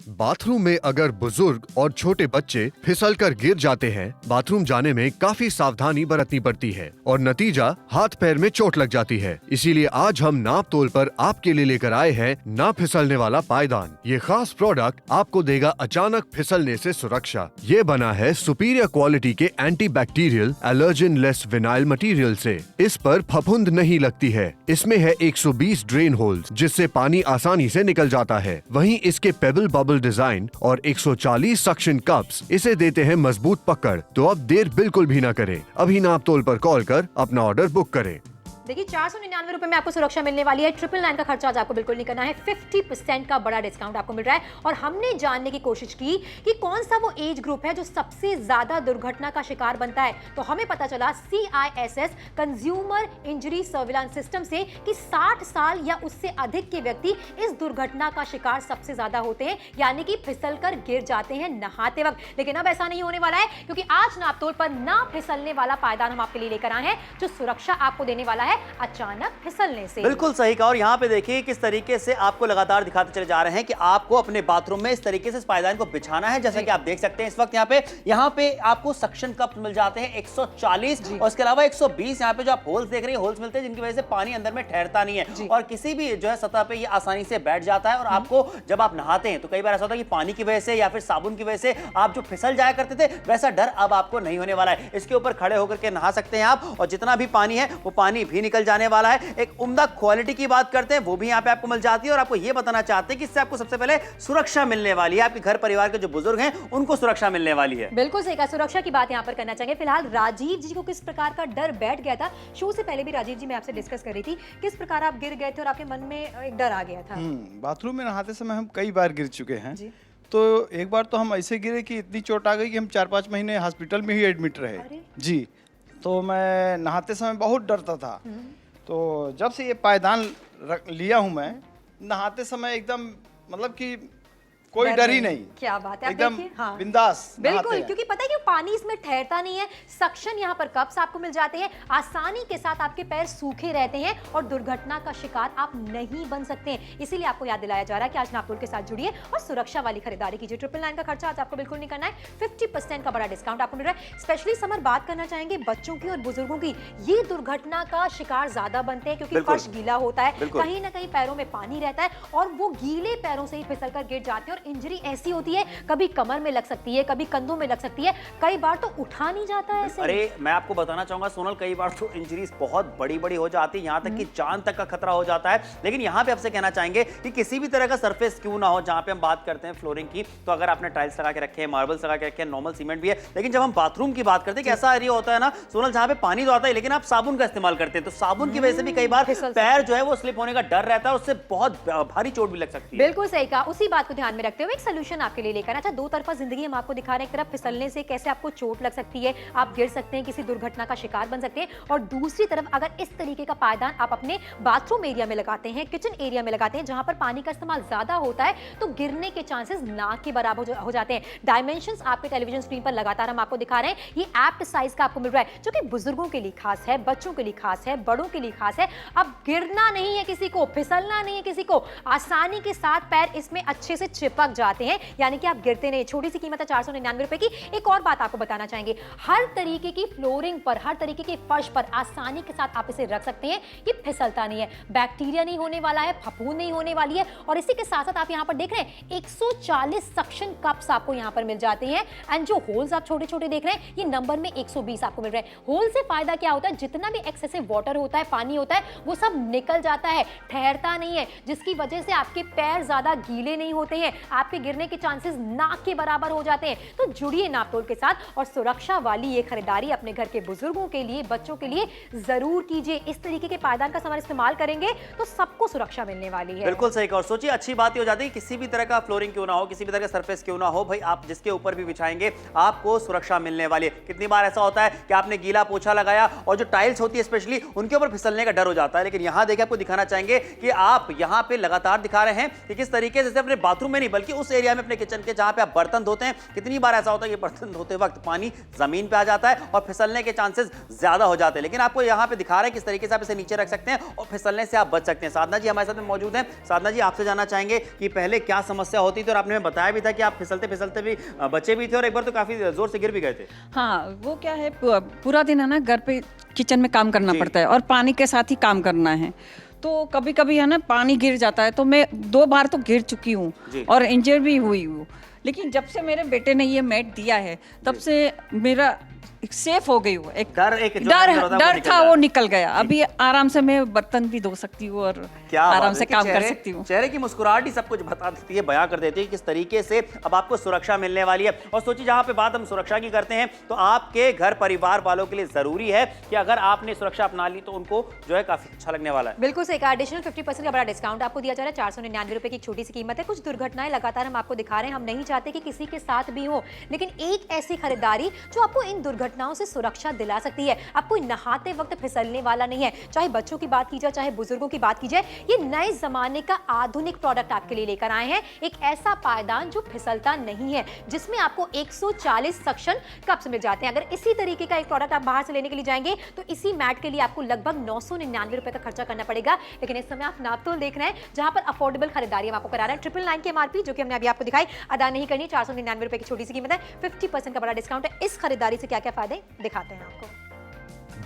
Bathroom में अगर बुजुर्ग और छोटे बच्चे फिसलकर गिर जाते हैं, बाथरूम जाने में काफी सावधानी बरतनी पड़ती है और नतीजा हाथ पैर में चोट लग जाती है। इसीलिए आज हम नाप तोल पर आपके लिए लेकर आए हैं ना फिसलने वाला पायदान। ये खास प्रोडक्ट आपको देगा अचानक फिसलने से सुरक्षा। ये बना है सुपीरियर क्वालिटी के anti bacterial allergen less vinyl material से। इस पर फफूंद नहीं लगती है। इसमें है 120 ड्रेन होल्स जिससे पानी आसानी से निकल जाता है। वहीं इसके पेबल बबल डिजाइन और 140 सक्शन कप्स इसे देते हैं मजबूत पकड़। तो अब देर बिल्कुल भी ना करें, अभी नाप तोल पर कॉल कर अपना ऑर्डर बुक करें। देखिए 499 रुपए में आपको सुरक्षा मिलने वाली है। 999 का खर्चा आज आपको बिल्कुल नहीं करना है। 50% का बड़ा डिस्काउंट आपको मिल रहा है। और हमने जानने की कोशिश की कि कौन सा वो एज ग्रुप है जो सबसे ज्यादा दुर्घटना का शिकार बनता है। तो हमें पता चला CISS consumer injury surveillance system से कि 60 साल या उससे अधिक के व्यक्ति इस दुर्घटना का शिकार सबसे ज्यादा होते हैं, यानी कि फिसल कर गिर जाते हैं नहाते वक्त। लेकिन अब ऐसा नहीं होने वाला है, क्योंकि आज नापतोल पर ना फिसलने वाला पायदान हम आपके लिए लेकर आए हैं जो सुरक्षा आपको देने वाला है अचानक फिसलने से। बिल्कुल सही कहा। और यहाँ पे देखिए किस तरीके से आपको लगातार दिखाते चले जा रहे हैं कि आपको अपने बाथरूम में इस तरीके से इस पायदान को बिछाना है। जैसा कि आप देख सकते हैं इस वक्त यहाँ पे आपको सक्शन कप मिल जाते हैं 140 और इसके अलावा 120 यहाँ पे जो आप होल्स देख रहे हैं, होल्स मिलते हैं जिनकी वजह से पानी अंदर में ठहरता नहीं है और किसी भी जो है सतह पे ये आसानी से बैठ जाता है। और आपको जब आप नहाते हैं तो कई बार ऐसा होता है कि पानी की वजह से या फिर साबुन की वजह से आप जो फिसल जाया करते थे, वैसा डर अब आपको नहीं होने वाला है। इसके ऊपर खड़े होकर के नहा सकते हैं आप और जितना भी पानी है वो पानी भी निकल जाने वाला है। एक उम्दा क्वालिटी की बात करते हैं, वो भी यहाँ पे आपको मिल जाती है। और आपको ये बताना चाहते हैं कि इससे आपको सबसे पहले सुरक्षा मिलने वाली है। आपके घर परिवार के जो बुजुर्ग हैं उनको सुरक्षा मिलने वाली है। बिल्कुल सही कहा। सुरक्षा की बात यहाँ पर करना चाहिए। फिलहाल राजीव जी को किस प्रकार का डर बैठ गया था, शो से पहले भी राजीव जी मैं आपसे डिस्कस कर रही थी, किस प्रकार आप गिर गए थे और आपके मन में एक डर आ गया था। बाथरूम में नहाते समय हम कई बार गिर चुके हैं। तो एक बार तो हम ऐसे गिरे कि इतनी चोट आ गई कि हम 4-5 महीने हॉस्पिटल में ही एडमिट रहे जी। तो मैं नहाते समय बहुत डरता था। तो जब से ये पायदान लिया हूं मैं, नहाते समय एकदम मतलब कि कोई डर ही नहीं। क्या बात है, एकदम हाँ। बिंदास। बिल्कुल, क्योंकि पता है कि पानी इसमें ठहरता नहीं है। सक्शन यहाँ पर कप्स आपको मिल जाते हैं, आसानी के साथ आपके पैर सूखे रहते हैं और दुर्घटना का शिकार आप नहीं बन सकते हैं। इसीलिए आपको याद दिलाया जा रहा है कि आज नापतोल के साथ जुड़िए और सुरक्षा वाली खरीदारी कीजिए। 999 का खर्चा आज आपको बिल्कुल नहीं करना है। 50% का बड़ा डिस्काउंट आपको मिल रहा है। स्पेशली समर बात करना चाहेंगे बच्चों की और बुजुर्गों की। ये दुर्घटना का शिकार ज्यादा बनते हैं क्योंकि फर्श गीला होता है, कहीं ना कहीं पैरों में पानी रहता है और वो गीले पैरों से ही फिसल कर गिर जाते हैं। और इंजरी ऐसी होती है, कभी कमर में लग सकती है, कभी कंधों में लग सकती है, कई बार तो उठा नहीं जाता है ऐसे। अरे मैं आपको बताना चाहूंगा सोनल, कई बार तो इंजरीज बहुत बड़ी बड़ी हो जाती है, यहाँ तक कि जान तक का खतरा हो जाता है। लेकिन यहाँ पे आपसे कहना चाहेंगे कि किसी भी तरह का सरफेस क्यों ना हो, जहाँ पे हम बात करते हैं फ्लोरिंग की, तो अगर आपने टाइल्स लगा के रखे हैं, मार्बल्स लगा के रखे हैं, नॉर्मल सीमेंट भी है, लेकिन जब हम बाथरूम की बात करते हैं कि ऐसा एरिया होता है ना सोनल जहाँ पे पानी तो आता है लेकिन आप साबुन का इस्तेमाल करते हैं, तो साबुन की वजह से भी कई बार पैर जो है वो स्लिप होने का डर रहता है, उससे बहुत भारी चोट भी लग सकती है। बिल्कुल सही कहा। उसी बात को ध्यान में रखते हुए एक सोल्यूशन आपके लिए लेकर। अच्छा, दो तरफा जिंदगी हम आपको दिखा रहे हैं। एक तरफ फिसलने से कैसे आपको चोट लग सकती है, आप गिर सकते हैं, किसी दुर्घटना का शिकार बन सकते हैं, और दूसरी तरफ अगर इस तरीके का पायदान आप अपने बाथरूम एरिया में लगाते हैं, किचन एरिया में लगाते हैं, जहां पर पानी का इस्तेमाल ज्यादा होता है, तो गिरने के चांसेस ना के बराबर हो जाते हैं। डायमेंशंस आपके टेलीविजन स्क्रीन पर लगातार हम आपको दिखा रहे हैं। ये एप्ट साइज का आपको मिल रहा है, जो कि बुजुर्गों के लिए खास है, बच्चों के लिए खास है, बड़ों के लिए खास है। अब गिरना नहीं है किसी को, फिसलना नहीं है किसी को, आसानी के साथ पैर इसमें अच्छे से चिपक जाते हैं, यानी कि आप गिरते नहीं। छोटी सी कीमत है 499 रुपए की। एक और बात आपको बताना चाहेंगे, हर तरीके की फ्लोरिंग पर, हर तरीके के फर्श पर आसानी के साथ आप इसे रख सकते हैं। ये फिसलता नहीं है, बैक्टीरिया नहीं होने वाला है, फफूंद नहीं होने वाली है। और इसी के साथ साथ आप यहां पर देख रहे हैं 140 सक्शन कप्स आपको यहां पर मिल जाते हैं। एंड जो होल्स आप छोटे छोटे देख रहे हैं, ये नंबर में 120 आपको मिल रहे हैं। होल से फायदा क्या होता है, जितना भी एक्सेसिव वाटर होता है, पानी होता है, वो सब निकल जाता है, ठहरता नहीं है, जिसकी वजह से आपके पैर ज्यादा गीले नहीं होते हैं, आपके गिरने के चांसेस ना के बराबर हो जाते हैं। तो जुड़िए नापतोल के साथ और सुरक्षा वाली ये खरीदारी अपने घर के बुजुर्गों के लिए, बच्चों के लिए जरूर कीजिए। इस तरीके के पायदान का सामान इस्तेमाल करेंगे तो सबको सुरक्षा मिलने वाली है। बिल्कुल सही कहा। और सोचिए अच्छी बात ये हो जाती है किसी भी तरह का फ्लोरिंग क्यों ना हो, किसी भी तरह का सरफेस क्यों ना हो, भाई आप जिसके ऊपर भी बिछाएंगे आपको सुरक्षा मिलने वाली है। कितनी बार ऐसा होता है कि आपने गीला पोछा लगाया और जो टाइल्स होती है स्पेशली उनके ऊपर फिसलने का डर हो जाता है। लेकिन यहां देखिए आपको दिखाना चाहेंगे कि आप यहां पे लगातार दिखा रहे हैं कि किस तरीके से अपने बाथरूम में नहीं बल्कि उस एरिया में अपने किचन के जहां पे आप बर्तन धोते हैं, कितनी बार ऐसा होता है कि बर्तन धोते वक्त पानी जमीन पे आ जाता है और फिसलने के चांसेस ज्यादा हो जाते हैं। लेकिन आपको यहां पे दिखा रहे हैं किस तरीके से आप इसे नीचे रख सकते हैं और फिसलने से आप बच सकते हैं। साधना जी हमारे साथ में मौजूद हैं। साधना जी, आपसे जानना चाहेंगे कि पहले क्या समस्या होती थी और आपने हमें बताया भी था कि आप फिसलते फिसलते भी बचे भी थे और एक बार तो काफी जोर से गिर भी गए थे। हाँ, वो क्या है, पूरा दिन है ना घर पे किचन में काम करना पड़ता है और पानी के साथ ही काम करना है, तो कभी कभी है ना पानी गिर जाता है। तो मैं 2 बार तो गिर चुकी हूँ और इंजर भी हुई हूँ। लेकिन जब से मेरे बेटे ने ये मैट दिया है तब से मेरा सेफ हो गई हूँ। एक डर था वो निकल गया। अभी आराम से मैं बर्तन भी धो सकती हूँ और आराम से काम कर सकती हूँ। चेहरे की मुस्कुराहट ही सब कुछ बता देती है, बयां कर देती है किस तरीके से अब आपको सुरक्षा मिलने वाली है। और सोचिए, जहां पे बात हम सुरक्षा की करते हैं तो आपके घर परिवार वालों के लिए जरूरी है कि अगर आपने सुरक्षा अपना ली तो उनको जो है काफी अच्छा लगने वाला है। बिल्कुल सही कहा। एडिशनल 50% का बड़ा डिस्काउंट आपको दिया जा रहा है। 499 रुपए की छोटी सी कीमत है। कुछ दुर्घटनाएं लगातार हम आपको दिखा रहे हैं, हम नहीं चाहते कि किसी के साथ भी हो, लेकिन एक ऐसी खरीदारी जो आपको इन दुर्घटनाओं से सुरक्षा दिला सकती है। आप कोई नहाते वक्त फिसलने वाला नहीं है। चाहे बच्चों की बात की जाए, चाहे बुजुर्गों की बात की जाए, ये नए जमाने का आधुनिक प्रोडक्ट आपके लिए लेकर आए हैं। एक ऐसा पायदान जो फिसलता नहीं है, जिसमें आपको 140 सक्शन कप्स मिल जाते हैं। अगर इसी तरीके का एक प्रोडक्ट आप बाहर से लेने के लिए जाएंगे तो इसी मैट के लिए आपको लगभग 999 रुपए का खर्चा करना पड़ेगा। लेकिन इस समय आप नापतोल देख रहे हैं, जहां पर अफोर्डेबल खरीदारी हम आपको करा रहे हैं। 999 की एमआरपी जो कि हमने अभी आपको दिखाई, अदा नहीं करनी। 499 रुपए की छोटी सी कीमत है। 50% का बड़ा डिस्काउंट है। इस खरीदारी से क्या क्या फायदे दिखाते हैं आपको।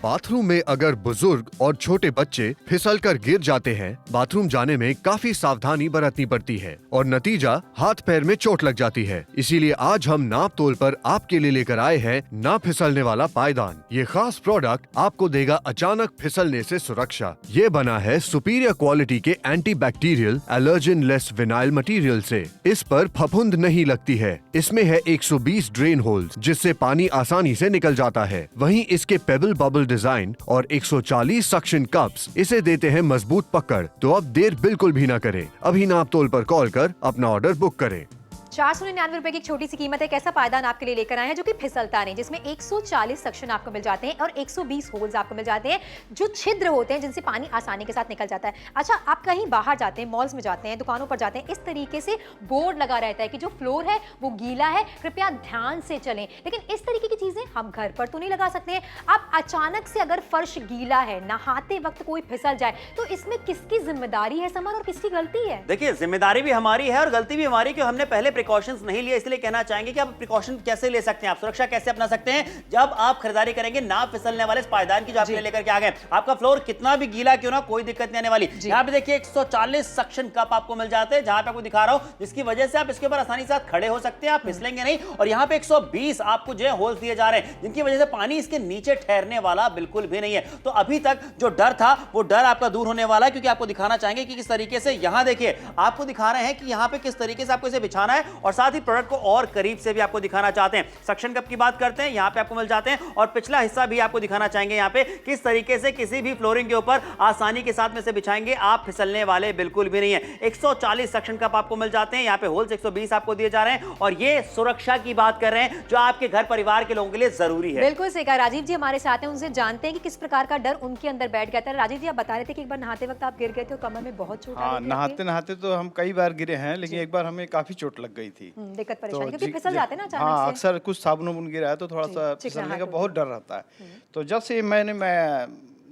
बाथरूम में अगर बुजुर्ग और छोटे बच्चे फिसलकर गिर जाते हैं, बाथरूम जाने में काफी सावधानी बरतनी पड़ती है और नतीजा हाथ पैर में चोट लग जाती है। इसीलिए आज हम नाप तोल पर आपके लिए लेकर आए हैं ना फिसलने वाला पायदान। ये खास प्रोडक्ट आपको देगा अचानक फिसलने से सुरक्षा। ये बना है सुपीरियर क्वालिटी के anti bacterial allergen less vinyl material से। इस पर फफूंद नहीं लगती है। इसमें है 120 ड्रेन होल्स जिससे पानी आसानी से निकल जाता है। वहीं इसके पेबल बबल डिजाइन और 140 सक्शन कप्स इसे देते हैं मजबूत पकड़। तो अब देर बिल्कुल भी ना करें, अभी नाप तोल पर कॉल कर अपना ऑर्डर बुक करें। 499 रुपए की छोटी सी कीमत है। कैसा पायदान आपके लिए लेकर आए हैं जो कि फिसलता नहीं, जिसमें 140 सक्शन आपको मिल जाते हैं और 120 होल्स आपको मिल जाते हैं जो छिद्र होते हैं, जिनसे पानी आसानी के साथ निकल जाता है। अच्छा, आप कहीं बाहर जाते हैं, मॉल्स में जाते हैं, दुकानों पर जाते हैं, इस तरीके से बोर्ड लगा रहता है कि जो फ्लोर है वो गीला है, कृपया ध्यान से चलें। लेकिन इस तरीके की चीजें हम घर पर तो नहीं लगा सकते हैं। आप अचानक से अगर फर्श गीला है, नहाते वक्त कोई फिसल जाए, तो इसमें किसकी जिम्मेदारी है समर और किसकी गलती है? देखिए, जिम्मेदारी भी हमारी है और गलती भी हमारी, कि हमने पहले प्रिकॉशंस नहीं लिए। इसलिए कहना चाहेंगे कि आप प्रिकॉशन कैसे ले सकते हैं, आप सुरक्षा कैसे अपना सकते हैं जब आप खरीदारी करेंगे ना फिसलने वाले इस पायदान की जो आपने लेकर के आ गए। आपका फ्लोर कितना भी गीला क्यों ना, कोई दिक्कत नहीं आने वाली। यहाँ पे देखिए 140 सक्शन कप आपको मिल जाते हैं, जहां पे आपको दिखा रहा हूं, जिसकी वजह से आप इसके ऊपर आसानी से खड़े हो सकते हैं, आप फिसलेंगे नहीं। और यहाँ पे 120 आपको जो है होल्स दिए जा रहे हैं, जिनकी वजह से पानी इसके नीचे ठहरने वाला बिल्कुल भी नहीं है। तो अभी तक जो डर था वो डर आपका दूर होने वाला है, क्योंकि आपको दिखाना चाहेंगे कि किस तरीके से, यहां देखिए आपको दिखा रहे हैं कि यहां पे किस तरीके से आपको इसे बिछाना है, और साथ ही प्रोडक्ट को और करीब से भी आपको दिखाना चाहते हैं। सक्शन कप की बात करते हैं, यहां पे आपको मिल जाते हैं, और पिछला हिस्सा भी आपको दिखाना चाहेंगे यहां पे किस तरीके से किसी भी फ्लोरिंग के ऊपर आसानी के साथ में से बिछाएंगे, आप फिसलने वाले बिल्कुल भी नहीं है। 140 सक्शन कप आपको मिल जाते हैं, यहां पे होल्स 120 आपको दिए जा रहे हैं, और ये सुरक्षा की बात कर रहे हैं जो आपके घर परिवार के लोगों के लिए जरूरी है। बिल्कुल सही कहा। राजीव जी हमारे साथ हैं, उनसे जानते हैं कि किस प्रकार का डर उनके अंदर बैठ गया था। राजीव जी, आप बता रहे थे कि एक बार नहाते वक्त आप गिर गए थे और कमर में बहुत चोट आ गई थी। नहाते नहाते तो हम कई बार गिरे हैं, लेकिन एक बार हमें काफी चोट लग गई थी। दिक्कत परेशानी, क्योंकि फिसल जाते हैं ना अचानक हाँ, से। अक्सर कुछ साबुन उबुन गिरा है तो थोड़ा सा फिसलने का बहुत डर रहता है। तो जब से मैं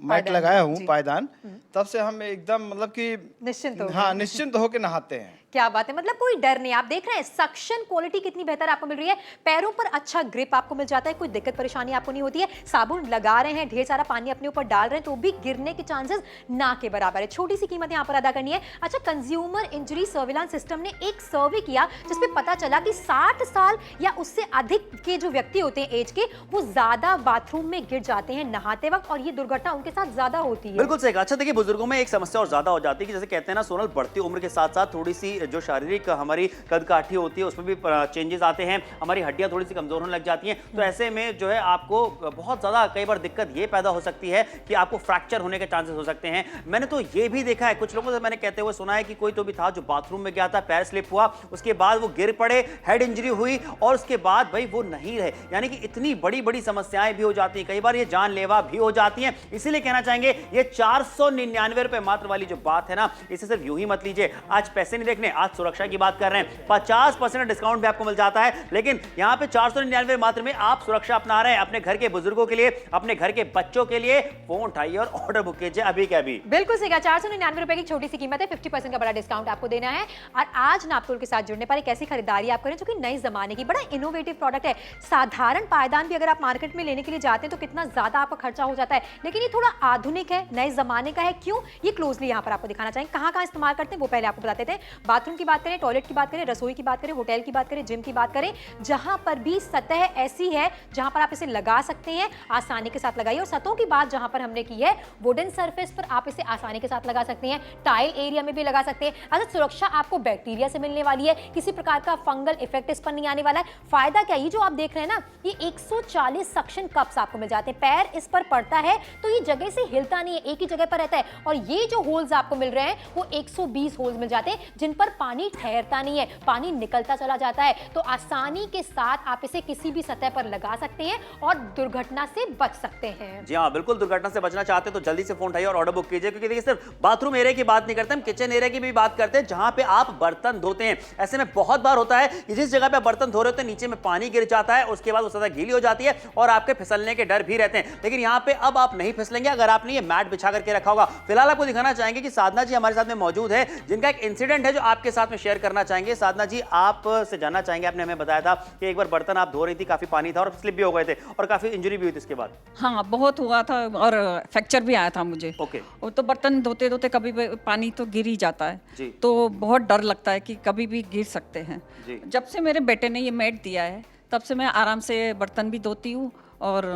मैट लगाया हूँ पायदान, तब से हम एकदम मतलब कि निश्चिंत हो, हाँ, निश्चिंत होकर नहाते हैं। क्या बात है, मतलब कोई डर नहीं। आप देख रहे हैं सक्शन क्वालिटी कितनी बेहतर आपको मिल रही है, पैरों पर अच्छा ग्रिप आपको मिल जाता है, कोई दिक्कत परेशानी आपको नहीं होती है। साबुन लगा रहे हैं, ढेर सारा पानी अपने ऊपर डाल रहे हैं, तो भी गिरने के चांसेस ना के बराबर है। छोटी सी कीमत यहाँ पर अदा करनी है। अच्छा, कंज्यूमर इंजरी सर्विलांस सिस्टम ने एक सर्वे किया जिसमें पता चला कि 60 साल या उससे अधिक के जो व्यक्ति होते हैं एज के, वो ज्यादा बाथरूम में गिर जाते हैं नहाते वक्त, और ये दुर्घटना उनके साथ ज्यादा होती है। बिल्कुल सही। अच्छा देखिए, बुजुर्गों में एक समस्या और ज्यादा हो जाती है कि जैसे कहते हैं ना सोनल, बढ़ती उम्र के साथ साथ थोड़ी सी जो शारीरिक हमारी कद काठी होती है उसमें भी चेंजेस आते हैं, हमारी हड्डियां थोड़ी सी कमजोर होने लग जाती हैं। तो ऐसे में जो है आपको बहुत ज्यादा कई बार दिक्कत ये पैदा हो सकती है कि आपको फ्रैक्चर होने के चांसेस हो सकते हैं। मैंने तो ये भी देखा है, कुछ लोगों से मैंने कहते हुए सुना है कि कोई तो भी था जो बाथरूम में गया था, पैर स्लिप हुआ, उसके बाद वो गिर पड़े, हेड इंजरी हुई, और उसके बाद भाई वो नहीं रहे। यानी कि इतनी बड़ी बड़ी समस्याएं भी हो जाती हैं, कई बार ये जानलेवा भी हो जाती हैं। इसीलिए कहना चाहेंगे ये 499 रुपए मात्र वाली जो बात है ना, इसे सिर्फ यूं ही मत लीजिए। आज पैसे नहीं देखने, में आज सुरक्षा की बात कर रहे हैं, 50% डिस्काउंट भी आपको मिल जाता है। लेकिन यहाँ पे 499 मात्र में आप सुरक्षा अपना रहे हैं अपने घर के बुजुर्गों के लिए, अपने घर के बच्चों के लिए। फोन उठाइए और ऑर्डर बुक कीजिए अभी के अभी। बिल्कुल सही कहा, 499 रुपए की छोटी सी कीमत है, 50% का बड़ा डिस्काउंट आपको देना है। और आज नापतोल के साथ जुड़ने पर एक ऐसी खरीदारी आप करें जो कि नए जमाने की, बड़ा इनोवेटिव प्रोडक्ट है। साधारण पायदान भी अगर आप मार्केट में लेने के लिए जाते हैं तो कितना ज्यादा आपका खर्चा हो जाता है, लेकिन ये थोड़ा आधुनिक है, नए जमाने का है। क्यों, ये क्लोजली यहाँ पर आपको दिखाना चाहेंगे। कहाँ कहाँ इस्तेमाल करते हैं वो पहले आपको बताते थे। बाथरूम की बात करें, टॉयलेट की बात करें, रसोई की बात करें, होटल की बात करें, जिम की बात करें, जहां पर भी सतह ऐसी है जहां पर आप इसे लगा सकते हैं, आसानी के साथ लगाइए। और सतहों की बात जहां पर हमने की है, वुडन सरफेस पर आप इसे आसानी के साथ लगा सकते हैं, टाइल एरिया में भी लगा सकते हैं। अगर सुरक्षा आपको बैक्टीरिया से मिलने वाली है, किसी प्रकार का फंगल इफेक्ट इस पर नहीं आने वाला है। फायदा क्या, ये जो आप देख रहे हैं ना, ये 140 सक्शन कप्स आपको मिल जाते हैं। पैर इस पर पड़ता है तो ये जगह से हिलता नहीं है, एक ही जगह पर रहता है। और ये जो होल्स आपको मिल रहे हैं वो 120 होल्स मिल जाते हैं जिन पर पानी ठहरता नहीं है, पानी निकलता चला जाता है। तो आसानी के साथ आप इसे किसी भी सतह पर लगा सकते हैं और दुर्घटना से बच सकते हैं। जी हाँ, बिल्कुल। दुर्घटना से बचना चाहते हैं तो जल्दी से फोन उठाइए और ऑर्डर बुक कीजिए, क्योंकि देखिए सिर्फ बाथरूम एरिया की बात नहीं करते, हम किचन एरिया की भी बात करते हैं जहां पे आप बर्तन धोते हैं। ऐसे में बहुत बार होता है कि जिस जगह पे बर्तन धो रहे होते हैं नीचे में पानी गिर जाता है, उसके बाद वो सतह गीली हो जाती है और आपके फिसलने के डर भी रहते हैं। लेकिन यहाँ पे अब आप नहीं फिसलेंगे अगर आपने ये मैट बिछा करके रखा होगा। फिलहाल आपको दिखाना चाहेंगे कि साधना जी हमारे साथ में मौजूद है, जिनका एक इंसिडेंट है जो आपके साथ में शेयर करना चाहेंगे। साधना जी, आप से जानना चाहेंगे, आपने हमें बताया था कि एक बार बर्तन आप धो रही थी, काफी पानी था और स्लिप भी हो गए थे और काफी इंजरी भी हुई थी इसके बाद। हाँ, बहुत हुआ था और फ्रैक्चर भी आया था मुझे। ओके। वो तो बर्तन धोते धोते कभी भी पानी तो गिर ही जाता है जी। तो बहुत डर लगता है कि कभी भी गिर सकते हैं। जी। जब से मेरे बेटे ने ये मैट दिया है तब से मैं आराम से बर्तन भी धोती हूँ और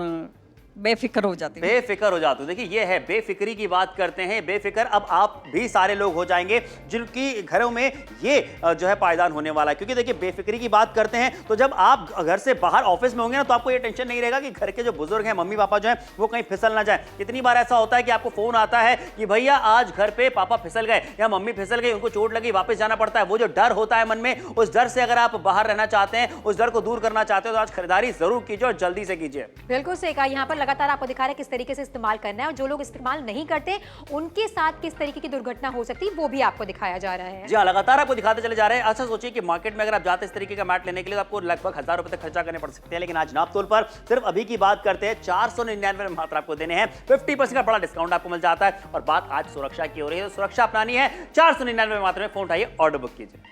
बेफिक्र हो जाती हूँ। बेफिक्र हो जाते हो। देखिए ये है बेफिक्री की बात करते हैं, बेफिक्र अब आप भी सारे लोग हो जाएंगे जिनकी घरों में ये जो है पायदान होने वाला है। क्योंकि देखिए बेफिक्री की बात करते हैं तो जब आप घर से बाहर ऑफिस में होंगे ना तो आपको ये टेंशन नहीं रहेगा कि घर के जो बुजुर्ग हैं, मम्मी पापा जो हैं, वो कहीं फिसल ना जाए। कितनी बार ऐसा होता है कि आपको फोन आता है कि भैया आज घर पे पापा फिसल गए या मम्मी फिसल गई, उनको चोट लगी, वापस जाना पड़ता है। वो जो डर होता है मन में, उस डर से अगर आप बाहर रहना चाहते हैं, उस डर को दूर करना चाहते हो तो आज खरीदारी जरूर कीजिए और जल्दी से कीजिए। बिल्कुल सही कहा, यहाँ पर लगातार आपको दिखा रहा है किस तरीके से इस्तेमाल करना है और जो लोग इस्तेमाल नहीं करते उनके साथ किस तरीके की दुर्घटना हो सकती है वो भी आपको दिखाया जा रहा है। जी हाँ, लगातार आपको दिखाते चले जा रहे हैं। अच्छा सोचिए कि मार्केट में अगर आप जाते इस तरीके का मैट लेने के लिए तो आपको लगभग 1000 रुपए तक खर्चा करने पड़ सकते हैं, लेकिन आज नापतोल पर सिर्फ अभी की बात करते हैं 499 में मात्र आपको देने हैं। 50% का बड़ा डिस्काउंट आपको मिल जाता है और बात आज सुरक्षा की हो रही है तो सुरक्षा अपनानी है। 499 में मात्र में फोन उठाइए, ऑर्डर बुक कीजिए।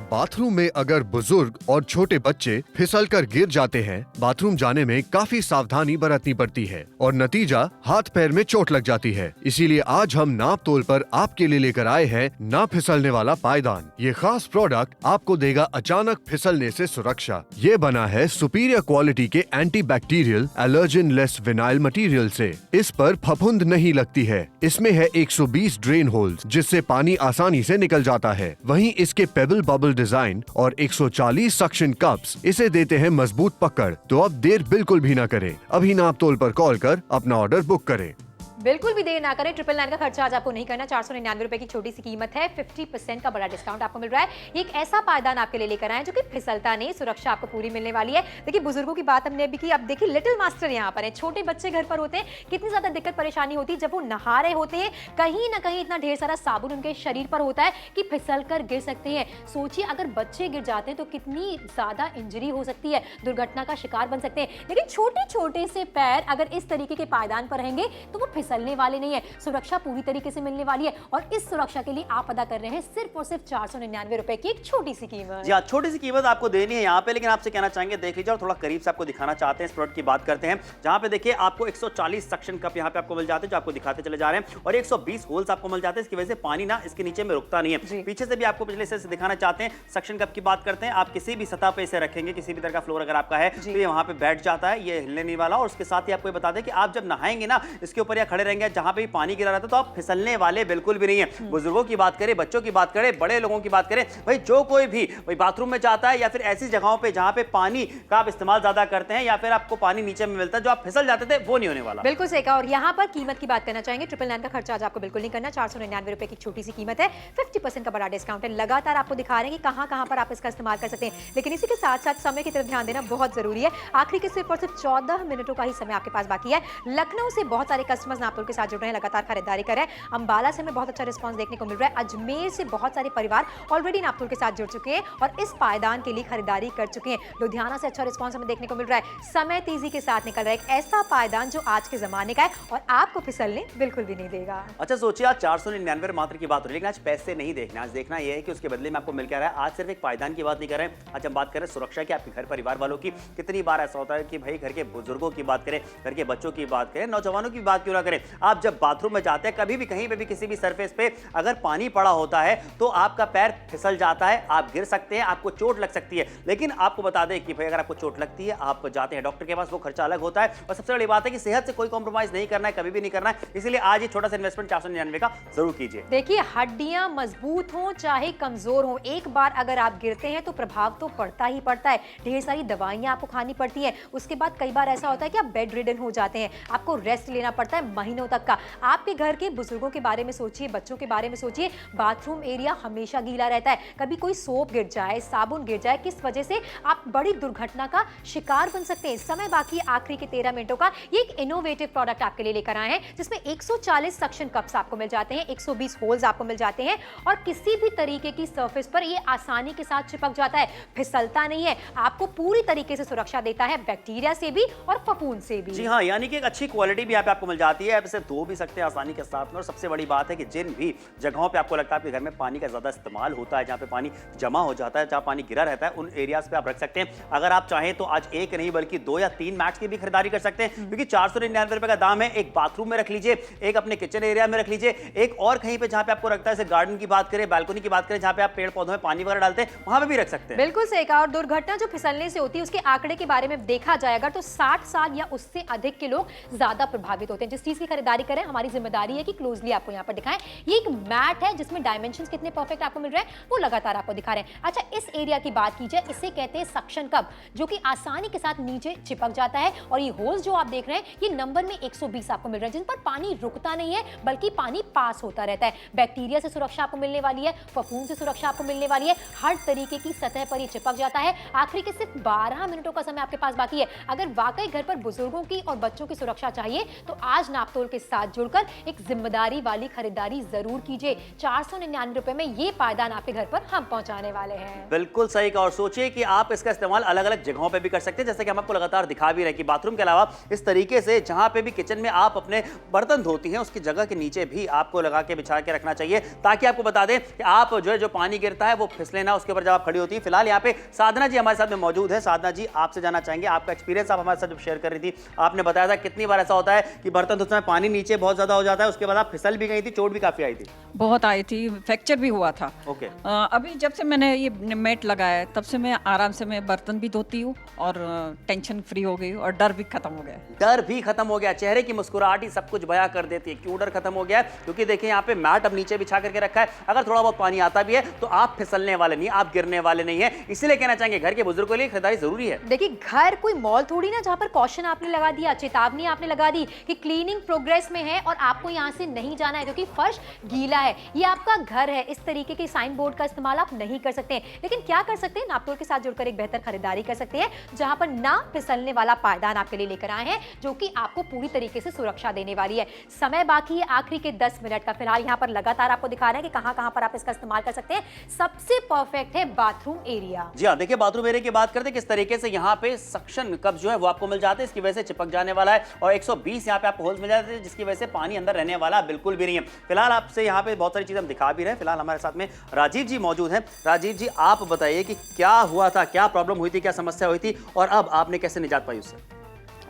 बाथरूम में अगर बुजुर्ग और छोटे बच्चे फिसलकर गिर जाते हैं, बाथरूम जाने में काफी सावधानी बरतनी पड़ती है और नतीजा हाथ पैर में चोट लग जाती है। इसीलिए आज हम नापतोल पर आपके लिए लेकर आए हैं ना फिसलने वाला पायदान। ये खास प्रोडक्ट आपको देगा अचानक फिसलने से सुरक्षा। ये बना है सुपीरियर क्वालिटी के anti bacterial allergen less vinyl material से। इस पर फफूंद नहीं लगती है। इसमें है 120 ड्रेन होल्स जिससे पानी आसानी से निकल जाता है। वहीं इसके पेबल बबल डिजाइन और 140 सक्शन कप्स इसे देते हैं मजबूत पकड़। तो अब देर बिल्कुल भी ना करें, अभी नापतोल पर कॉल कर अपना ऑर्डर बुक करें। बिल्कुल भी देर ना करें, 999 का खर्चा आज आपको नहीं करना। 499 रुपए की छोटी सी कीमत है, 50% का बड़ा डिस्काउंट आपको मिल रहा है। ये एक ऐसा पायदान आपके लिए लेकर आए जो कि फिसलता नहीं, सुरक्षा आपको पूरी मिलने वाली है। देखिए बुजुर्गों की बात हमने अभी की, अब देखिए लिटिल मास्टर यहाँ पर है, छोटे बच्चे घर पर होते हैं, कितनी ज्यादा दिक्कत परेशानी होती है जब वो नहा रहे होते हैं, कहीं ना कहीं इतना ढेर सारा साबुन उनके शरीर पर होता है कि फिसल कर गिर सकते हैं। सोचिए अगर बच्चे गिर जाते हैं तो कितनी ज्यादा इंजरी हो सकती है, दुर्घटना का शिकार बन सकते हैं। लेकिन छोटे छोटे से पैर अगर इस तरीके के पायदान पर रहेंगे तो वो फिसलने वाले नहीं है, सुरक्षा पूरी तरीके से मिलने वाली है। और इस सुरक्षा के लिए आप अदा कर रहे हैं सिर्फ और सिर्फ 499 रुपए की एक छोटी सी कीमत। जी हाँ, छोटी सी कीमत आपको देनी है यहाँ पे, लेकिन आपसे कहना चाहेंगे देख लीजिए और थोड़ा करीब से आपको दिखाना चाहते हैं। इस प्रोडक्ट की बात करते हैं जहाँ पे देखिए आपको 140 सक्शन कप यहाँ पे आपको मिल जाते हैं जो आपको दिखाते चले जा रहे हैं और 120 होल्स आपको मिल जाते हैं। इसकी वजह से पानी ना इसके नीचे में रुकता नहीं है। पीछे से भी आपको पिछले से दिखाना चाहते हैं। सक्शन कप की बात करते हैं, आप किसी भी सतह पे इसे रखेंगे, किसी भी तरह का फ्लोर अगर आपका है तो ये वहां पे बैठ जाता है, ये हिलने नहीं वाला। और उसके साथ ही आपको बता दें कि आप जब नहाएंगे ना इसके ऊपर या खड़े रहेंगे जहां पे पानी गिरा रहता है तो आप फिसलने वाले बिल्कुल भी नहीं है। बुजुर्गों की बात करें, बच्चों की बात करें, बड़े लोगों की बात करें, भाई जो कोई भी भाई बाथरूम में जाता है या फिर ऐसी जगहों पे जहां पे पानी का आप इस्तेमाल ज्यादा करते हैं या फिर आपको पानी नीचे में मिलता है, जो आप फिसल जाते थे वो नहीं होने वाला। बिल्कुल सही कहा। और यहाँ पर कीमत की बात करना चाहेंगे, 999 का खर्चा आज आपको बिल्कुल नहीं करना। 499 रुपए की छोटी सी कीमत है, 50% का बड़ा डिस्काउंट है। लगातार आपको दिखा रहे हैं कि कहां कहां पर आप इसका इस्तेमाल कर सकते हैं। लेकिन इसी के साथ साथ समय की तरफ ध्यान देना बहुत जरूरी है। आखिरी के सिर्फ और सिर्फ 14 मिनटों का ही समय आपके पास बाकी है। लखनऊ से बहुत सारे कस्टमर्स नापतोल के साथ जुड़ रहे हैं, लगातार खरीदारी कर रहे हैं। अंबाला से हमें बहुत अच्छा रिस्पांस देखने को मिल रहा है। अजमेर से बहुत सारे परिवार ऑलरेडी नापतोल के साथ जुड़ चुके हैं और इस पायदान के लिए खरीदारी कर चुके हैं। लुधियाना से अच्छा रिस्पांस हमें देखने को मिल रहा है। समय तेजी के साथ निकल रहा है, एक ऐसा पायदान जो आज के जमाने का है और आपको फिसलने बिल्कुल भी नहीं देगा। अच्छा सोचिए, आज 499 मात्र की बात हो रही है, लेकिन आज पैसे नहीं देखना, आज देखना यह है कि उसके बदले में आपको मिल क्या रहा है। आज सिर्फ एक पायदान की बात नहीं कर रहे हैं, आज हम बात करें सुरक्षा की, आपके घर परिवार वालों की। कितनी बार ऐसा होता है कि भाई घर के बुजुर्गों की बात करें, घर के बच्चों की बात करें, नौजवानों की बात क्यों ना करें, आप जब बाथरूम में जाते हैं कभी भी कहीं पे भी किसी भी सरफेस पे अगर पानी पड़ा होता है तो आपका पैर फिसल जाता है, आप गिर सकते हैं, आपको चोट लग सकती है। लेकिन आपको बता दें कि भाई अगर आपको चोट लगती है, आप जाते हैं डॉक्टर के पास, वो खर्चा अलग होता है। और सबसे बड़ी बात है कि सेहत से कोई कॉम्प्रोमाइज नहीं करना है, कभी भी नहीं करना है। इसलिए आज ये छोटा सा इन्वेस्टमेंट 499 का जरूर कीजिए। देखिए, हड्डियां मजबूत हों चाहे कमजोर हों, एक बार अगर आप गिरते हैं तो प्रभाव तो पड़ता ही पड़ता है। ढेर सारी दवाइयां आपको खानी पड़ती हैं, उसके बाद कई बार ऐसा होता है कि आप बेड रिडन हो जाते हैं, आपको रेस्ट लेना पड़ता है महीनों तक का। आपके घर के बुजुर्गों के बारे में सोचिए, बच्चों के बारे में सोचिए। बाथरूम एरिया हमेशा गीला रहता है, कभी कोई सोप गिर जाए, साबुन गिर जाए, किस वजह से आप बड़ी दुर्घटना का शिकार बन सकते हैं। समय बाकी आखिरी के 13 मिनटों का। ये एक इनोवेटिव प्रोडक्ट आपके लिए लेकर आए हैं जिसमें 140 सक्शन कप्स आपको मिल जाते हैं, 120 होल्स आपको मिल जाते हैं और किसी भी तरीके की सरफेस पर ये आसानी के साथ चिपक जाता है, फिसलता नहीं है, आपको पूरी तरीके से सुरक्षा देता है बैक्टीरिया से भी और फफूंद से भी। जी हाँ, यानी कि एक अच्छी क्वालिटी भी यहाँ पे आपको मिल जाती है, आप इसे धो भी सकते हैं आसानी के साथ में। और सबसे बड़ी बात है कि जिन भी जगहों पे आपको लगता है आपके घर में पानी का ज्यादा इस्तेमाल होता है, जहाँ पे पानी जमा हो जाता है, जहाँ पानी गिरा रहता है, उन एरियाज पे आप रख सकते हैं। अगर आप चाहें तो आज एक नहीं बल्कि 2 या 3 मैट्स की भी खरीदारी कर सकते हैं, क्योंकि 499 रुपए का दाम है। एक बाथरूम में रख लीजिए, एक अपने किचन एरिया में रख लीजिए, एक और कहीं पे जहाँ पे आपको लगता है, जैसे गार्डन की बात करें, बालकनी की बात करें, जहाँ पे आप पेड़ पौधों में पानी वगैरह डालते हैं, वहां पे भी रख सकते हैं। बिल्कुल सही कहा। और दुर्घटना जो फिसलने से होती है उसके आंकड़े के बारे में देखा जाएगा तो 60 साल या उससे अधिक के लोग ज्यादा प्रभावित होते हैं। जिस चीज की खरीदारी करें, हमारी जिम्मेदारी है कि क्लोजली आपको यहाँ पर दिखाएं। ये एक मैट है जिसमें डायमेंशंस कितने परफेक्ट आपको मिल रहे हैं वो लगातार आपको दिखा रहे हैं। अच्छा, इस एरिया की बात की जाए, इसे कहते हैं सक्शन कप, जो कि आसानी के साथ नीचे चिपक जाता है। और ये होल्स जो आप देख रहे हैं, ये नंबर में 120 आपको मिल रहे हैं, जिन पर पानी रुकता नहीं है बल्कि पानी पास होता रहता है। बैक्टीरिया से सुरक्षा आपको मिलने वाली है, फफूंद से सुरक्षा आपको मिलने वाली है, हर तरीके की सतह पर ये चिपक जाता है। आखिरी के सिर्फ 12 मिनटों का समय आपके पास बाकी है। अगर वाकई घर पर बुजुर्गों की और बच्चों की सुरक्षा चाहिए तो आज नापतोल के साथ जुड़कर एक जिम्मेदारी वाली खरीदारी जरूर कीजिए। 499 रुपए में ये पायदान आपके घर पर हम पहुंचाने वाले हैं। बिल्कुल सही कहा। और सोचिए कि आप इसका इस्तेमाल अलग अलग जगहों पे भी कर सकते हैं, जैसे कि हम आपको लगातार दिखा भी रहे हैं कि बाथरूम के अलावा इस तरीके से जहां पे भी किचन में आप अपने बर्तन धोती हैं उसकी जगह के नीचे भी आपको लगा के बिछा के रखना चाहिए, ताकि आपको बता दें कि आप जो पानी गिरता है वो फिसले ना उसके ऊपर जब आप खड़ी होती है। फिलहाल यहाँ पे साधना जी हमारे साथ में मौजूद है। साधना जी, आपसे जानना चाहेंगे आपका एक्सपीरियंस, आप हमारे साथ जब शेयर कर रही थी आपने बताया था कितनी बार ऐसा होता है कि बर्तन धोते समय पानी नीचे बहुत ज्यादा हो जाता है, उसके बाद आप फिसल भी गई थी, चोट भी काफी आई थी। बहुत आई थी, फ्रैक्चर भी हुआ था। ओके। अभी जब से मैंने ये मैट लगाया है तब से मैं आराम से मैं बर्तन भी धोती हूँ और टेंशन फ्री हो गई और डर भी खत्म हो गया। डर भी खत्म हो गया, चेहरे की मुस्कुराहट ही सब कुछ बयां कर देती है। क्यों डर खत्म हो गया है? क्योंकि देखिए यहाँ पे मैट अब नीचे बिछा करके रखा है, अगर थोड़ा बहुत पानी आता भी है तो आप फिसलने वाले नहीं, आप गिरने वाले नहीं है। इसीलिए कहना चाहेंगे घर के बुजुर्गों के लिए खरीदारी जरूरी है। देखिए, घर कोई मॉल थोड़ी ना जहां पर कॉशन आपने लगा दिया, चेतावनी आपने लगा दी कि क्लीनिंग प्रोग्रेस में है और आपको यहां से नहीं जाना है क्योंकि फर्श गीला है। ये आपका घर है, इस तरीके के साइन बोर्ड का इस्तेमाल आप नहीं कर सकते हैं। लेकिन क्या कर सकते हैं, नापतोल के साथ जुड़कर एक बेहतर खरीदारी कर सकते हैं जहां पर ना फिसलने वाला पायदान आपके लिए लेकर आए हैं, जो कि आपको पूरी तरीके से सुरक्षा देने वाली है। समय बाकी है आखिरी के 10 मिनट का। फिलहाल यहाँ पर लगातार आपको दिखा रहे हैं कि कहां पर आप इसका इस्तेमाल कर सकते हैं। सबसे परफेक्ट है बाथरूम एरिया। जी हाँ, देखिए बाथरूम एरिया की बात करते हैं किस तरीके से यहाँ पे सक्शन कप जो है वो आपको मिल जाते हैं, इसकी वजह से चिपक जाने वाला है और 120 यहाँ पे आपको होल्स मिल जाते हैं, जिसकी वजह से पानी अंदर रहने वाला बिल्कुल भी नहीं है। फिलहाल आपसे यहाँ पे बहुत सारी चीजें हम दिखा भी रहे हैं। फिलहाल हमारे साथ में राजीव जी मौजूद हैं। राजीव जी, आप बताइए कि क्या हुआ था, क्या प्रॉब्लम हुई थी, क्या समस्या हुई थी और अब आपने कैसे निजात पाई उससे?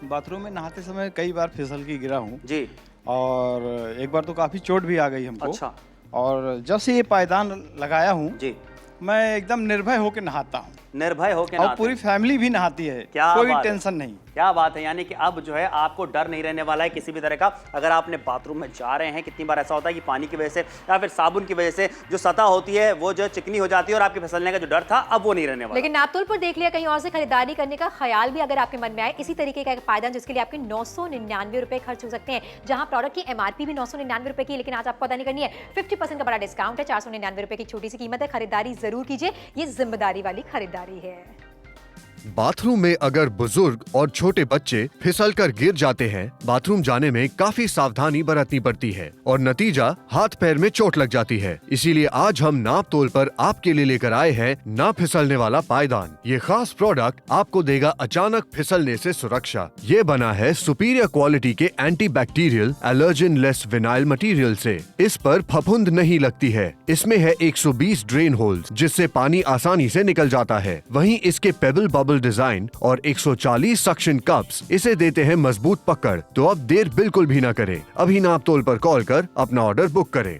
बाथरूम में नहाते समय कई बार फिसल के गिरा हूँ जी। और एक बार तो काफ़ी चोट भी आ गई हमको। अच्छा। और जब से ये पायदान लगाया हूँ जी, मैं एकदम निर्भय होकर नहाता हूँ निर्भय होकर और पूरी फैमिली भी नहाती है, क्या कोई बात है। टेंशन नहीं। क्या बात है, यानी कि अब जो है आपको डर नहीं रहने वाला है किसी भी तरह का। अगर आपने बाथरूम में जा रहे हैं, कितनी बार ऐसा होता है कि पानी की वजह से या फिर साबुन की वजह से जो सतह होती है वो जो चिकनी हो जाती है और आपके फिसलने का जो डर था अब वो नहीं रहने वाला। लेकिन नापतोल पर देख लिया, कहीं और से खरीदारी करने का ख्याल भी अगर आपके मन में आए, इसी तरीके का एक पायदान जिसके लिए आपके 999 रुपए खर्च हो सकते हैं, जहां प्रोडक्ट की एमआरपी भी 999 रुपए की, लेकिन आज आपको अदा नहीं करनी है। 50% का बड़ा डिस्काउंट है, 499 रुपए की छोटी सी कीमत है। खरीदारी जरूर कीजिए, ये जिम्मेदारी वाली खरीदारी है। बाथरूम में अगर बुजुर्ग और छोटे बच्चे फिसलकर गिर जाते हैं, बाथरूम जाने में काफी सावधानी बरतनी पड़ती है और नतीजा हाथ पैर में चोट लग जाती है। इसीलिए आज हम नाप तोल पर आपके लिए लेकर आए हैं ना फिसलने वाला पायदान। ये खास प्रोडक्ट आपको देगा अचानक फिसलने से सुरक्षा। ये बना है सुपीरियर क्वालिटी के anti bacterial allergen less vinyl material से। इस पर फफूंद नहीं लगती है। इसमें है 120 ड्रेन होल्स जिससे पानी आसानी से निकल जाता है। वहीं इसके पेबल बबल डिजाइन और 140 सक्शन कप्स इसे देते हैं मजबूत पकड़। तो अब देर बिल्कुल भी ना करें, अभी नाप तोल पर कॉल कर अपना ऑर्डर बुक करें।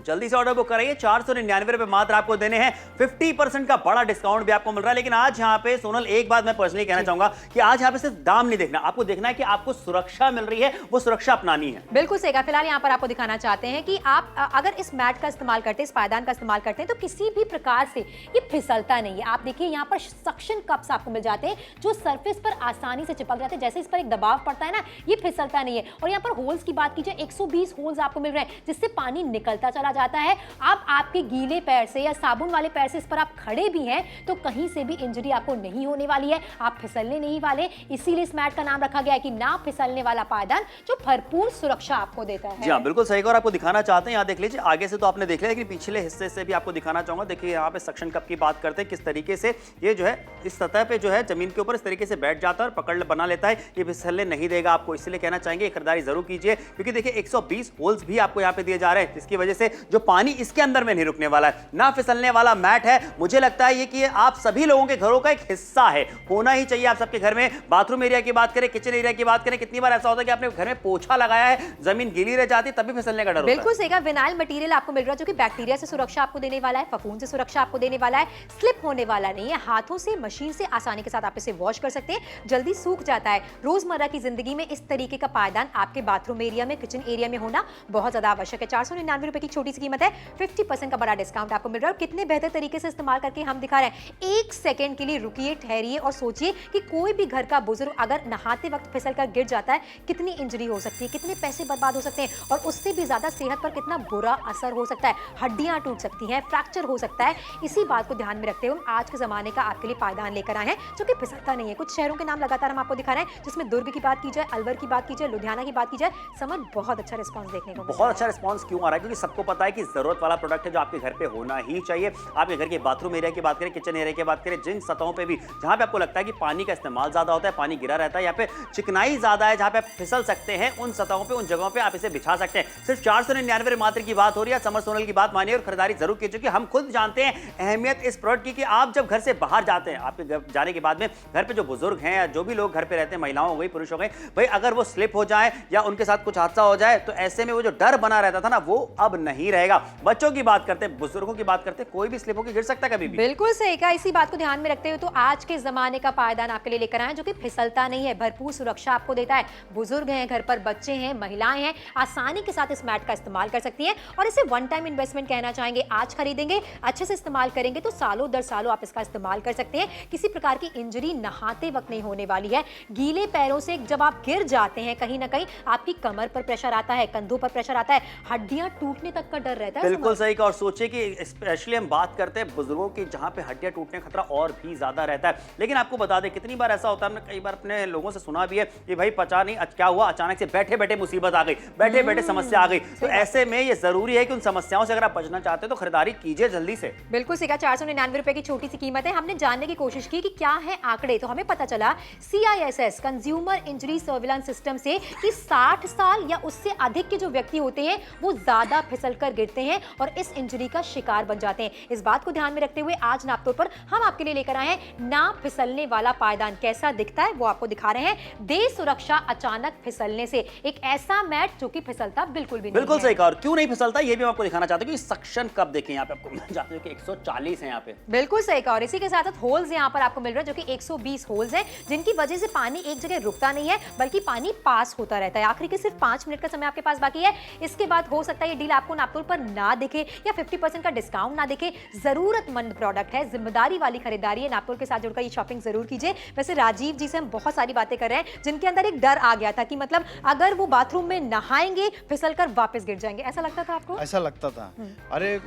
जल्दी से ऑर्डर बुक कराइए। 499 रुपए मात्र आपको देने हैं। 50% का बड़ा डिस्काउंट भी आपको मिल रहा है। लेकिन आज यहाँ पे सोनल एक बात मैं पर्सनली कहना चाहूंगा कि आज यहाँ पे सिर्फ दाम नहीं देखना, आपको देखना है कि आपको सुरक्षा मिल रही है, वो सुरक्षा अपनानी है। बिल्कुल सही कहा। फिलहाल यहाँ पर आपको दिखाना चाहते हैं कि आप अगर इस मैट का इस्तेमाल करते हैं, इस पायदान का इस्तेमाल करते हैं, तो किसी भी प्रकार से ये फिसलता नहीं है। आप देखिए यहाँ पर सक्शन कप्स आपको मिल जाते हैं जो सरफेस पर आसानी से चिपक जाते हैं। जैसे इस पर एक दबाव पड़ता है ना, ये फिसलता नहीं है। और यहाँ पर होल्स की बात कीजिए, 120 होल्स आपको मिल रहे हैं जिससे पानी निकलता चला जाता है। आपके गीले पैर से या साबुन वाले पैर से इस पर आप खड़े भी हैं तो कहीं से भी इंजरी आपको नहीं होने वाली है, आप फिसलने नहीं वाले। इसीलिए इस मैट का नाम रखा गया है कि ना फिसलने वाला पायदान, जो भरपूर सुरक्षा आपको देता है। जी हाँ, बिल्कुल सही। और आपको दिखाना चाहते हैं, यहाँ देख लीजिए। आगे से तो आपने देख लिया, लेकिन पिछले हिस्से से भी आपको दिखाना चाहूंगा। देखिए यहाँ पे सक्शन कप की बात करते हैं, किस तरीके से ये जो है इस सतह पे जो है जमीन के ऊपर इस तरीके से बैठ जाता है और पकड़ बना लेता है। ये फिसलने नहीं देगा आपको। इसलिए कहना चाहेंगे खरीदारी जरूर कीजिए, क्योंकि देखिए 120 होल्स भी आपको यहाँ पे दिए जा रहे हैं, जिसकी वजह से जो पानी इसके अंदर में नहीं रुकने वाला है। ना फिसलने वाला मैट है। मुझे लगता है ये कि आप सभी लोगों के घरों का एक हिस्सा है, होना ही चाहिए आप सबके घर में। बाथरूम एरिया की बात करें, किचन एरिया की बात करें, कितनी बार ऐसा होता है कि आपने घर में पोछा लगाया है, जमीन गीली रह जाती है, तभी फिसलने का डर होता है। बिल्कुल सही कहा। विनाइल मटेरियल आपको मिल रहा है जो कि बैक्टीरिया से सुरक्षा आपको देने वाला है, फफूंद से सुरक्षा आपको देने वाला है, स्लिप होने वाला नहीं है। हाथों से, मशीन से आसानी के साथ आप इसे वॉश कर सकते हैं, जल्दी सूख जाता है। रोजमर्रा की जिंदगी में इस तरीके का पायदान आपके बाथरूम एरिया में, किचन एरिया में होना बहुत ज्यादा आवश्यक है। 499 रुपए की छोटी सी कीमत है, 50% का बड़ा डिस्काउंट आपको मिल रहा है। और कितने बेहतर तरीके से इस्तेमाल करके हम दिखा रहे हैं। एक सेकंड के लिए रुकिए, ठहरिए और सोचिए कि कोई भी घर का बुजुर्ग अगर नहाते वक्त फिसल कर गिर जाता है, कितनी इंजरी हो सकती है, कितने पैसे बर्बाद हो सकते हैं और उससे भी ज्यादा सेहत पर कितना बुरा असर हो सकता है। हड्डियां टूट सकती हैं, फ्रैक्चर हो सकता है। इसी बात को ध्यान में रखते हुए आज के जमाने का आपके लिए पायदान लेकर आए हैं जो कि फिसलता नहीं है। कुछ शहरों के नाम लगातार हम आपको दिखा रहे हैं, जिसमें दुर्ग की बात की जाए, अलवर की बात की जाए, लुधियाना की बात की जाए। समझ बहुत अच्छा रिस्पॉन्स देखने को बहुत अच्छा रिस्पॉन्स क्यों आ रहा है? क्योंकि सबको पता है कि जरूरत वाला प्रोडक्ट है जो आपके घर पे होना ही चाहिए। आपके घर के बाथरूम एरिया की बात करें, किचन एरिया की बात करें, जिन सतहों पे भी जहां पे आपको लगता है कि पानी का इस्तेमाल ज्यादा होता है, पानी गिरा रहता है, या पे चिकनाई ज्यादा है, जहां पे आप फिसल सकते हैं, उन सतहों पे, उन जगहों पे आप इसे बिछा सकते हैं। सिर्फ 499 मात्र की बात हो रही है। समर सोनल की बात मानिए और खरीदारी जरूर कीजिए, क्योंकि हम खुद जानते हैं अहमियत इस प्रोडक्ट की कि आप जब घर से बाहर जाते हैं, आपके घर जाने के बाद में घर पे जो बुजुर्ग हैं या जो भी लोग घर पे रहते हैं, महिलाओं हो गई, पुरुष हो गए, भाई अगर वो स्लिप हो जाए या उनके साथ कुछ हादसा हो जाए तो ऐसे में वो जो डर बना रहता था ना, वो अब नहीं रहेगा। बच्चों की बात करते हैं, बुजुर्गों की बात करते हैं, कोई भी स्लिप होकर गिर सकता है कभी भी। बिल्कुल सही कहा। इसी बात को ध्यान में रखते हुए तो आज के जमाने का पायदान आपके लिए लेकर आए जो कि फिसलता नहीं है, भरपूर सुरक्षा आपको देता है। बुजुर्ग हैं, घर पर बच्चे हैं, महिलाएं हैं, आसानी के साथ इस मैट का इस्तेमाल कर सकती हैं और इसे वन टाइम इन्वेस्टमेंट कहना चाहेंगे। आज खरीदेंगे, अच्छे से इस्तेमाल करेंगे तो सालों दर सालों आप इसका इस्तेमाल कर सकते हैं। किसी प्रकार की इंजरी नहाते वक्त नहीं होने वाली है। गीले पैरों से जब आप गिर जाते हैं, कहीं ना कहीं आपकी कमर पर प्रेशर आता है, कंधों पर प्रेशर आता है, हड्डियां टूटने तक का डर रहता है। बिल्कुल सही कहा। और सोचिए कि स्पेशली हम बात करते हैं बुजुर्गों की, जहां पे हड्डियां टूटने का खतरा और भी ज्यादा रहता है। लेकिन आपको बता दें, कितनी बार ऐसा होता है, हमने कई बार अपने लोगों से सुना भी है कि भाई पता नहीं क्या हुआ, अचानक से बैठे बैठे मुसीबत आ गई, बैठे बैठे समस्या आ गई। तो ऐसे में ये जरूरी है कि उन समस्याओं से अगर आप बचना चाहते हैं तो खरीदारी कीजिए जल्दी से। बिल्कुल सीखा। 499 रुपए की छोटी सी कीमत है। हमने जानने की कोशिश की कि क्या है आंकड़े, तो हमें पता चला CISS consumer injury surveillance system से कि 60 साल या उससे अधिक के जो व्यक्ति होते हैं वो ज्यादा फिसलकर गिरते हैं और इस इंजरी का शिकार बन जाते हैं। इस बात को ध्यान में रखते हुए आज नापतोल पर हम आपके लिए लेकर आए हैं ना फिसलने वाला पायदान। कैसा दिखता है वो आपको दिखा रहे हैं। दे सुरक्षा अचानक फिसलने से, एक ऐसा मैट जो कि फिसलता बिल्कुल भी नहीं। बिल्कुल सही कहा। और क्यों नहीं फिसलता ये भी मैं आपको दिखाना चाहता हूं कि सक्शन कप देखें, यहाँ पे आपको मिल जाते हैं कि 140 है यहाँ पे। बिल्कुल सही कहा। और इसी के साथ होल्स यहाँ पर आपको मिल रहा है जो कि 120 होल्स हैं, जिनकी वजह से पानी एक जगह रुकता नहीं है बल्कि पानी पास होता रहता है। आखिरी के सिर्फ 5 मिनट का समय आपके पास बाकी है। इसके बाद हो सकता है ये डील आपको नापतोल पर ना दिखे या 50% का डिस्काउंट ना दिखे। जरूरतमंद प्रोडक्ट है, जिम्मेदारी वाली खरीदारी है। नापतोल के साथ जुड़कर ये शॉपिंग जरूर कीजिए। वैसे राजीव जी से हम बहुत सारी बातें कर रहे हैं जिनके अंदर एक डर आ गया था कि मतलब अगर वो बाथरूम में नहाएंगे फिसलकर वापस गिर जाएंगे, ऐसा लगता था आपको? ऐसा लगता था। अरे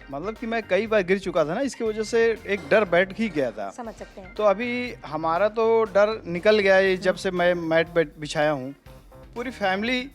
मतलब कि मैं कई बार गिर चुका था ना, इसकी वजह से एक डर बैठ ही गया था। समझ सकते हैं। तो अभी हमारा तो डर निकल गया है, जब से मैं मैट बिछाया हूँ। पूरी फैमिली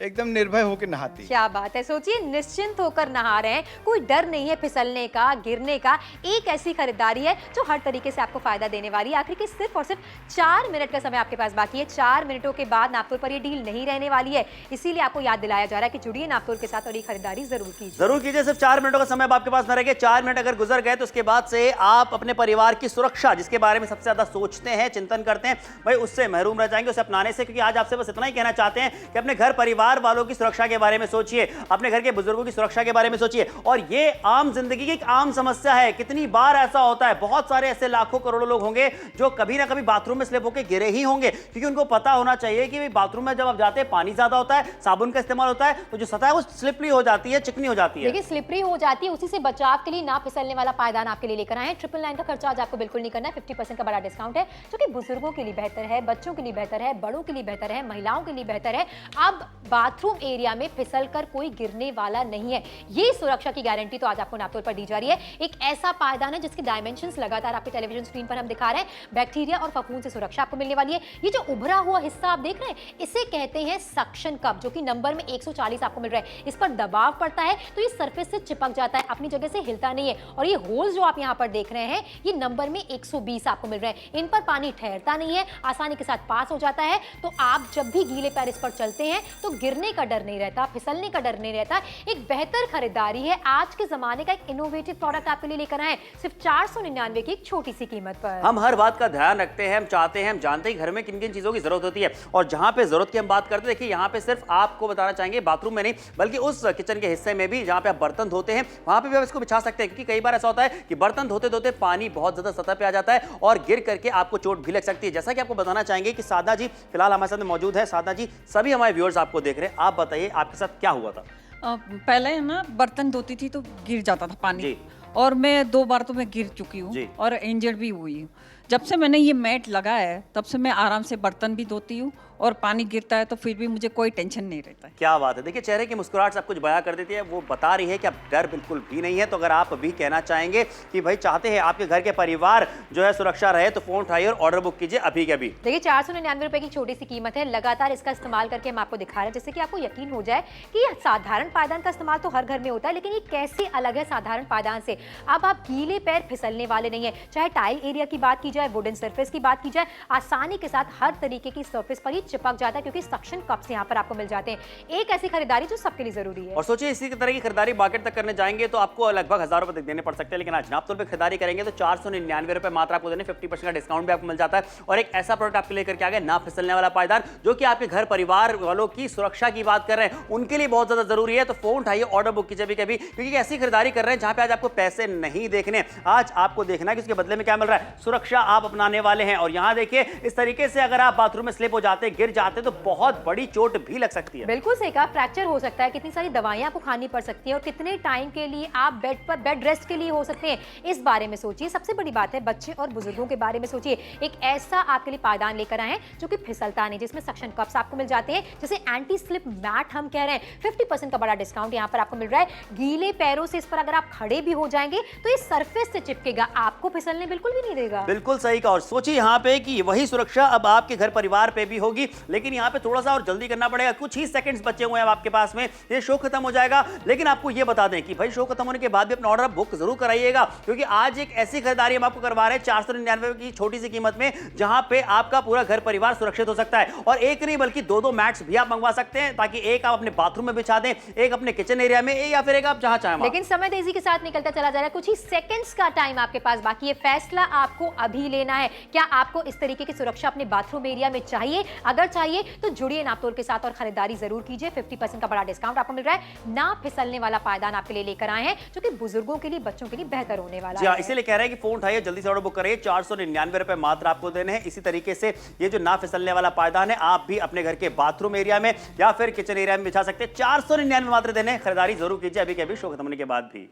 एकदम निर्भय होकर नहाती है। क्या बात है, सोचिए निश्चिंत होकर नहा रहे हैं, कोई डर नहीं है फिसलने का, गिरने का। एक ऐसी खरीदारी है जो हर तरीके से आपको फायदा देने वाली है। आखिर की सिर्फ और सिर्फ 4 मिनट का समय आपके पास बाकी है। 4 मिनटों के बाद नापतोल पर ये डील नहीं रहने वाली है, इसीलिए आपको याद दिलाया जा रहा है कि जुड़िए नापतोल के साथ और ये खरीदारी जरूर कीजिए। सिर्फ 4 मिनटों का समय अब आपके पास न रह गए। 4 मिनट अगर गुजर गए तो उसके बाद से आप अपने परिवार की सुरक्षा, जिसके बारे में सबसे ज्यादा सोचते हैं, चिंतन करते हैं, भाई उससे महरूम रह जाएंगे, उसे अपनाने से। क्योंकि आज आपसे बस इतना ही कहना चाहते हैं कि अपने घर परिवार वालों की सुरक्षा के बारे में सोचिए, अपने घर के बुजुर्गों की सुरक्षा के बारे में सोचिए। और ये आम जिंदगी की एक आम समस्या है। कितनी बार ऐसा होता है, बहुत सारे ऐसे लाखों करोड़ों लोग होंगे जो कभी ना कभी बाथरूम में स्लिप होकर गिरे ही होंगे, क्योंकि उनको पता होना चाहिए कि बाथरूम में जब आप जाते हैं पानी ज्यादा होता है, साबुन का इस्तेमाल होता है, तो जो सतह है वो स्लिपरी हो जाती है, चिकनी हो जाती है। देखिए स्लिपरी हो जाती है, उसी से बचाव के लिए ना फिसलने वाला पायदान आपके लिए लेकर आए हैं। 999 का खर्चा आज आपको बिल्कुल नहीं करना है। 50% का बड़ा डिस्काउंट है, जो कि बुजुर्गों के लिए बेहतर है, बच्चों के लिए बेहतर है, बड़ों के लिए बेहतर है, महिलाओं के लिए बेहतर है। अब बाथरूम एरिया में फिसल कर कोई गिरने वाला नहीं है। ये सुरक्षा की गारंटी तो आज आपको नापतोल पर दी जा रही है। एक ऐसा पायदान है जिसके डायमेंशंस लगातार आपके टेलीविजन स्क्रीन पर हम दिखा रहे हैं। बैक्टीरिया और फफूंद से सुरक्षा आपको मिलने वाली है। ये जो उभरा हुआ हिस्सा आप देख रहे हैं, इसे कहते हैं सक्शन कप, जो कि नंबर में 140 आपको मिल रहा है। इस पर दबाव पड़ता है तो ये सरफेस से चिपक जाता है, अपनी जगह से हिलता नहीं है। और ये होल्स जो आप यहां पर देख रहे हैं, ये नंबर में 120 आपको मिल रहे हैं। इन पर पानी ठहरता नहीं है, आसानी के साथ पास हो जाता है। तो आप जब भी गीले पैर इस पर चलते हैं तो गिरने का डर नहीं रहता, फिसलने का डर नहीं रहता। एक बेहतर खरीदारी है, आज के जमाने का एक इनोवेटिव प्रोडक्ट आपके लिए लेकर आए, सिर्फ 499 की एक छोटी सी कीमत पर। हम हर बात का ध्यान रखते हैं, हम चाहते हैं, हम जानते हैं घर में किन किन चीजों की जरूरत होती है। और जहां पे जरूरत की हम बात करते हैं, देखिए यहां पे सिर्फ आपको बताना चाहेंगे बाथरूम में नहीं, बल्कि उस किचन के हिस्से में भी जहां पे आप बर्तन धोते हैं, वहां पे भी आप इसको बिछा सकते हैं। क्योंकि कई बार ऐसा होता है कि बर्तन धोते धोते पानी बहुत ज्यादा सतह पे आ जाता है और गिर करके आपको चोट भी लग सकती है। जैसा कि आपको बताना चाहेंगे कि साधना जी फिलहाल हमारे साथ मौजूद है। साधना जी, सभी हमारे व्यूअर्स आपको देख रहे हैं, आप बताइए आपके साथ क्या हुआ था? पहले है ना, बर्तन धोती थी तो गिर जाता था पानी जी। और मैं 2 बार तो मैं गिर चुकी हूँ और इंजर्ड भी हुई हूँ। जब से मैंने ये मैट लगाया है तब से मैं आराम से बर्तन भी धोती हूँ और पानी गिरता है तो फिर भी मुझे कोई टेंशन नहीं रहता है। क्या बात है, देखिए चेहरे की मुस्कुराहट सब कुछ बयां कर देती है। वो बता रही है कि अब डर बिल्कुल भी नहीं है। तो अगर आप भी कहना चाहेंगे कि भाई चाहते हैं आपके घर के परिवार जो है सुरक्षा रहे, तो फोन उठाइए और ऑर्डर बुक कीजिए अभी के अभी। देखिए 499 रुपए की छोटी सी कीमत है, लगातार इसका इस्तेमाल करके हम आपको दिखा रहे हैं, जिससे कि आपको यकीन हो जाए कि ये साधारण पायदान का इस्तेमाल तो हर घर में होता है, लेकिन ये कैसे अलग है साधारण पायदान से। अब आप गीले पैर फिसलने वाले नहीं है, चाहे टाइल एरिया की बात की जाए, वुडन सरफेस की बात की जाए, आसानी के साथ हर तरीके की सरफेस पर ही चिपक जाता है, क्योंकि सक्शन कप्स यहाँ पर आपको मिल जाते हैं। एक ऐसी खरीदारी जो सबके लिए जरूरी है। और सोचिए इसी तरह की खरीदारी मार्केट तक करने जाएंगे तो आपको लगभग 1000 रुपए तक देने पड़ सकते हैं, लेकिन आज नापतोल पे खरीदारी करेंगे तो 499 रुपए मात्र आपको देने, 50% का डिस्काउंट भी आपको मिल जाता है। और एक ऐसा प्रोडक्ट आपके लेकर के आ गए, ना फिसलने वाला पायदान, जो कि आपके घर परिवार वालों की सुरक्षा की बात कर रहे हैं, उनके लिए बहुत ज्यादा जरूरी है। तो फोन उठाइए, ऑर्डर बुक कीजिए भी कभी, क्योंकि ऐसी खरीदारी कर रहे हैं जहां पे आज आपको पैसे नहीं देखने, आज आपको देखना है कि उसके बदले में क्या मिल रहा है, सुरक्षा आप अपनाने वाले हैं। और यहां देखिए इस तरीके से अगर आप बाथरूम में स्लिप हो जाते, गिर जाते, तो बहुत बड़ी चोट भी लग सकती है। बिल्कुल सही कहा, फ्रैक्चर हो सकता है, कितनी सारी दवाइयां आपको खानी पड़ सकती है और कितने टाइम के लिए आप बेड रेस्ट के लिए हो सकते हैं, इस बारे में सोचिए। सबसे बड़ी बात है बच्चे और बुजुर्गों के बारे में सोचिए। एक ऐसा आपके लिए पायदान लेकर आए हैं जो कि फिसलता नहीं, जिसमें सक्शन कप्स आपको मिल जाते हैं, जिसे एंटी स्लिप मैट हम कह रहे हैं। 50% का बड़ा डिस्काउंट यहां पर आपको मिल रहा है। गीले पैरों से इस पर अगर आप खड़े भी हो जाएंगे तो ये सरफेस से चिपकेगा, आपको फिसलने बिल्कुल भी नहीं देगा। बिल्कुल सही कहा। और सोचिए यहाँ पे कि वही सुरक्षा अब आपके घर परिवार पे भी होगी, लेकिन यहाँ पे थोड़ा सा और जल्दी करना पड़ेगा। कुछ ही सेकंड्स बचे हुए हैं आपके पास में, ये शो खत्म हो जाएगा। लेकिन आपको ये बता दें कि भाई शो खत्म होने के बाद भी अपना ऑर्डर बुक जरूर कराइएगा, क्योंकि आज एक ऐसी खरीदारी हम आपको करवा रहे हैं 499 की छोटी सी कीमत में, जहां पे आपका पूरा घर परिवार सुरक्षित हो सकता है। और एक नहीं बल्कि 2-2 मैट्स भी आप मंगवा सकते हैं, ताकि एक आप अपने बाथरूम में बिछा दें, एक अपने किचन एरिया में, या फिर एक आप जहां चाहें। लेकिन समय तेजी के साथ निकलता चला जा रहा है, कुछ ही सेकंड्स का टाइम आपके पास बाकी है। फैसला आपको अभी लेना है, क्या आपको इस तरीके की सुरक्षा अपने बाथरूम एरिया में चाहिए? अगर चाहिए तो जुड़िए नापतोल के साथ और खरीदारी जरूर कीजिए। 50% का बड़ा डिस्काउंट आपको मिल रहा है। ना फिसलने वाला पायदान आपके लिए लेकर आए हैं, जो कि बुजुर्गों के लिए, बच्चों के लिए बेहतर होने वाला है। इसीलिए कह रहे हैं कि फोन उठाइए, जल्दी से ऑर्डर बुक करिए। 499 रुपए मात्र आपको देने हैं। इसी तरीके से ये जो ना फिसलने वाला पायदान है, आप भी अपने घर के बाथरूम एरिया में या फिर किचन एरिया में बिछा सकते हैं। 499 मात्र देने, खरीदारी जरूर कीजिए अभी के अभी, शो खत्म होने के बाद भी।